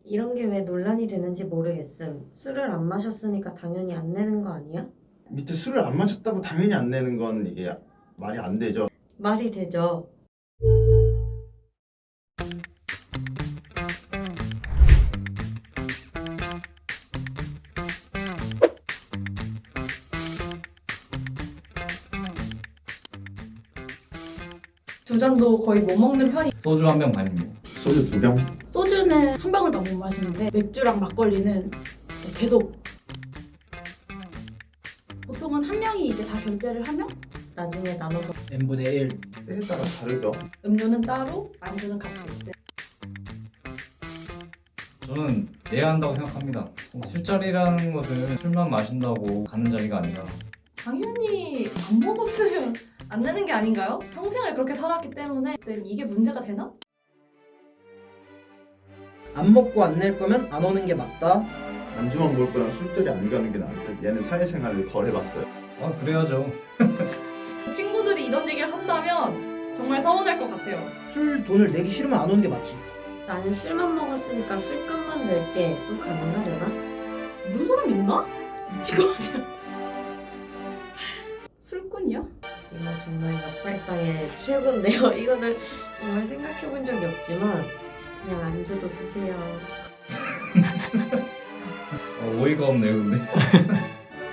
이런 게 왜 논란이 되는지 모르겠음. 술을 안 마셨으니까 당연히 안 내는 거 아니야? 밑에 술을 안 마셨다고 당연히 안 내는 건 이게 말이 안 되죠. 말이 되죠. 두 잔도 거의 못 먹는 편이. 소주 한 병 반입니다. 소주 2병? 소주는 한 방울도 못 마시는데 맥주랑 막걸리는 계속. 보통은 한 명이 이제 다 결제를 하면 나중에 나눠서 n분의 1. 때에 따라 다르죠. 음료는 따로, 안주는 같이. 네. 저는 내야 한다고 생각합니다. 술자리라는 것은 술만 마신다고 가는 자리가 아니라 당연히 안 먹었으면 안 내는 게 아닌가요? 평생을 그렇게 살았기 때문에 이게 문제가 되나? 안 먹고 안 낼 거면 안 오는 게 맞다. 안주만 먹을 거랑 술자리 안 가는 게 나은데 얘는 사회생활을 덜 해봤어요. 그래야죠. 친구들이 이런 얘기를 한다면 정말 서운할 것 같아요. 술 돈을 내기 싫으면 안 오는 게 맞지. 나는 술만 먹었으니까 술값만 낼게. 또 가능하려나? 이런 사람 있나? 미친 것 같아요. 술꾼이야? 이거 정말 역발상의 최고인데요. 이거는 정말 생각해본 적이 없지만 그냥 안주도 드세요. 어이가 없네요, 근데.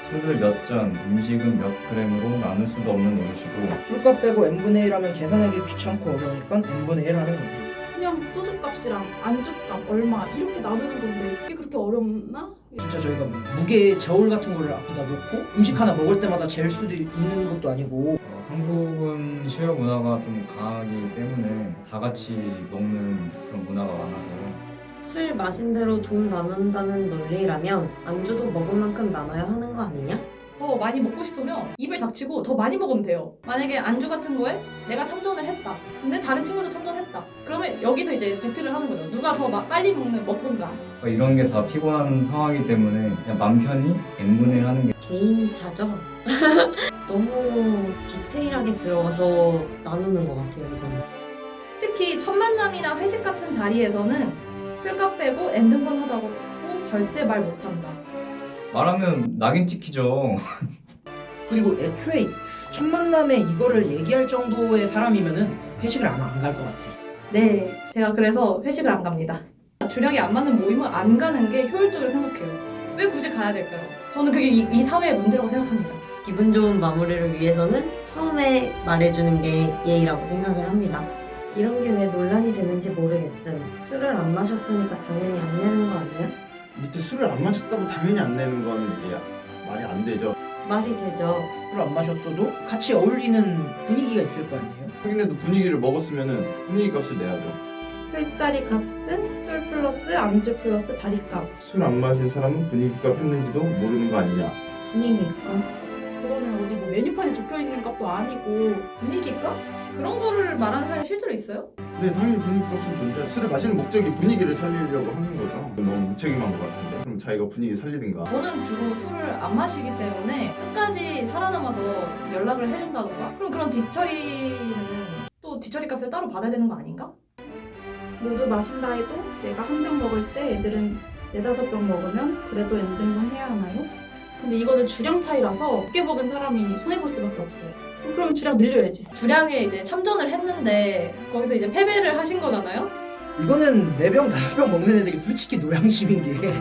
술을 몇 잔, 음식은 몇 그램으로 나눌 수도 없는 노릇이고 술값 빼고 n분의 1 하면 계산하기 귀찮고 어려우니까 n분의 1 하는 거지. 그냥 소주값이랑 안주값 얼마 이렇게 나누는 건데 그게 그렇게 어렵나? 진짜 저희가 무게 저울 같은 거를 앞에다 놓고 음식 하나 먹을 때마다 잴 수도 있는 것도 아니고. 한국은 쉐어 문화가 좀 강하기 때문에 다 같이 먹는 그런 문화가 많아서요. 술 마신 대로 돈 나눈다는 논리라면 안주도 먹은 만큼 나눠야 하는 거 아니냐? 더 많이 먹고 싶으면 입을 닥치고 더 많이 먹으면 돼요. 만약에 안주 같은 거에 내가 참전을 했다. 근데 다른 친구도 참전했다. 그러면 여기서 이제 배틀을 하는 거죠. 누가 더 빨리 먹던가. 이런 게 다 피곤한 상황이기 때문에 그냥 맘 편히 n분의 1 하는 게 개인차죠? 너무 디테일하게 들어가서 나누는 것 같아요, 이거는. 특히 첫 만남이나 회식 같은 자리에서는 술값 빼고 엔딩분 하자고 절대 말 못한다. 말하면 낙인 찍히죠. 그리고 애초에 첫 만남에 이거를 얘기할 정도의 사람이면은 회식을 아마 안 갈 것 같아. 네, 제가 그래서 회식을 안 갑니다. 주량이 안 맞는 모임은 안 가는 게 효율적으로 생각해요. 왜 굳이 가야 될까요? 저는 그게 이 사회의 문제라고 생각합니다. 기분 좋은 마무리를 위해서는 처음에 말해주는 게 예의라고 생각을 합니다. 이런 게 왜 논란이 되는지 모르겠음. 술을 안 마셨으니까 당연히 안 내는 거 아니야? 밑에 술을 안 마셨다고 당연히 안 내는 건 이게 말이 안 되죠. 말이 되죠. 술 안 마셨어도 같이 어울리는 분위기가 있을 거 아니에요? 하긴에도 분위기를 먹었으면은 분위기 값을 내야죠. 술자리 값은 술 플러스 안주 플러스 자리값. 술 안 마신 사람은 분위기 값 했는지도 모르는 거 아니냐. 분위기일까? 그거는 어디 뭐 메뉴판에 적혀 있는 값도 아니고. 분위기가? 그런 거를 말하는 사람이 실제로 있어요? 네, 당연히 분위기 값은 존재. 술을 마시는 목적이 분위기를 살리려고 하는 거죠. 너무 무책임한 것 같은데. 그럼 자기가 분위기 살리든가. 저는 주로 술을 안 마시기 때문에 끝까지 살아남아서 연락을 해준다던가 그럼 그런 뒤처리는 또 뒤처리 값을 따로 받아야 되는 거 아닌가? 모두 마신다 해도 내가 한 병 먹을 때 애들은 4-5병 먹으면 그래도 엔딩분 해야 하나요? 근데 이거는 주량 차이라서 적게 먹은 사람이 손해볼 수밖에 없어요. 그럼 주량 늘려야지. 주량에 이제 참전을 했는데 거기서 이제 패배를 하신 거잖아요? 이거는 4병 5병 먹는 애들이 솔직히 노양심인 게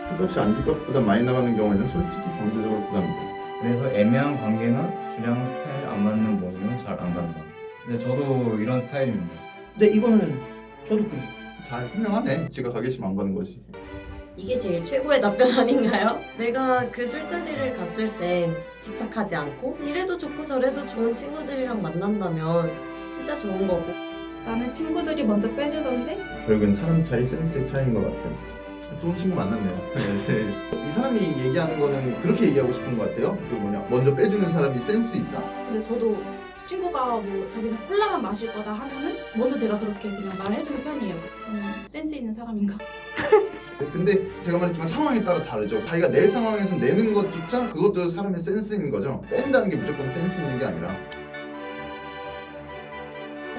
술값이 안주값보다 많이 나가는 경우에는 솔직히 경제적으로 부담이 돼요. 그래서 애매한 관계나 주량 스타일 안 맞는 모임은 잘 안 간다. 근데 저도 이런 스타일입니다. 근데 이거는 저도 그래요. 잘 설명하네. 지가 가기 싫으면 안 가는 거지. 이게 제일 최고의 답변 아닌가요? 내가 그 술자리를 갔을 때 집착하지 않고 이래도 좋고 저래도 좋은 친구들이랑 만난다면 진짜 좋은 거고. 나는 친구들이 먼저 빼주던데 결국엔 사람 차이, 센스의 차이인 것 같아요. 좋은 친구 만났네요. 이 사람이 얘기하는 거는 그렇게 얘기하고 싶은 것 같아요. 그 뭐냐, 먼저 빼주는 사람이 센스 있다. 근데 저도 친구가 뭐 자기는 콜라만 마실 거다 하면은 먼저 제가 그렇게 그냥 말해주는 편이에요. 센스 있는 사람인가? 근데 제가 말했지만 상황에 따라 다르죠. 자기가 낼 상황에서 내는 것조차 그것도 사람의 센스인 거죠. 뺀다는 게 무조건 센스 있는 게 아니라.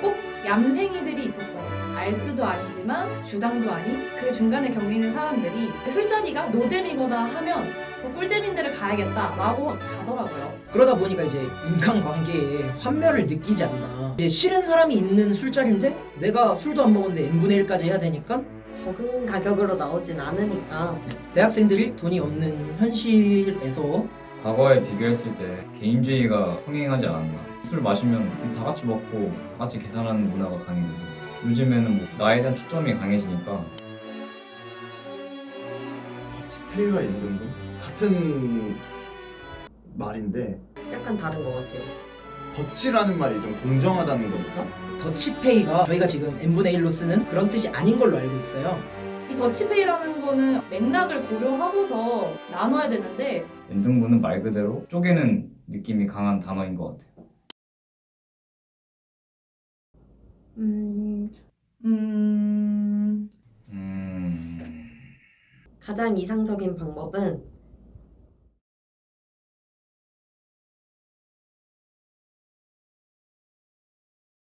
꼭 얌생이들이 있었어요. 알스도 아니지만 주당도 아닌 그 중간에 경기는 사람들이 술자리가 노잼이거나 하면 더 꿀잼인 데를 가야겠다라고 가더라고요. 그러다 보니까 이제 인간관계에 환멸을 느끼지 않나. 이제 싫은 사람이 있는 술자리인데 내가 술도 안 먹었는데 n분의 1까지 해야 되니까 적은 가격으로 나오진 않으니까 대학생들이 돈이 없는 현실에서 과거에 비교했을 때 개인주의가 성행하지 않았나. 술 마시면 다 같이 먹고 다 같이 계산하는 문화가 강해지고 요즘에는 뭐 나에 대한 초점이 강해지니까 더치페이와 인등분 같은 말인데 약간 다른 것 같아요. 더치라는 말이 좀 공정하다는 겁니까? 더치페이가 저희가 지금 n분의 1로 쓰는 그런 뜻이 아닌 걸로 알고 있어요. 이 더치페이라는 거는 맥락을 고려하고서 나눠야 되는데 N등분은 말 그대로 쪼개는 느낌이 강한 단어인 것 같아요. 가장 이상적인 방법은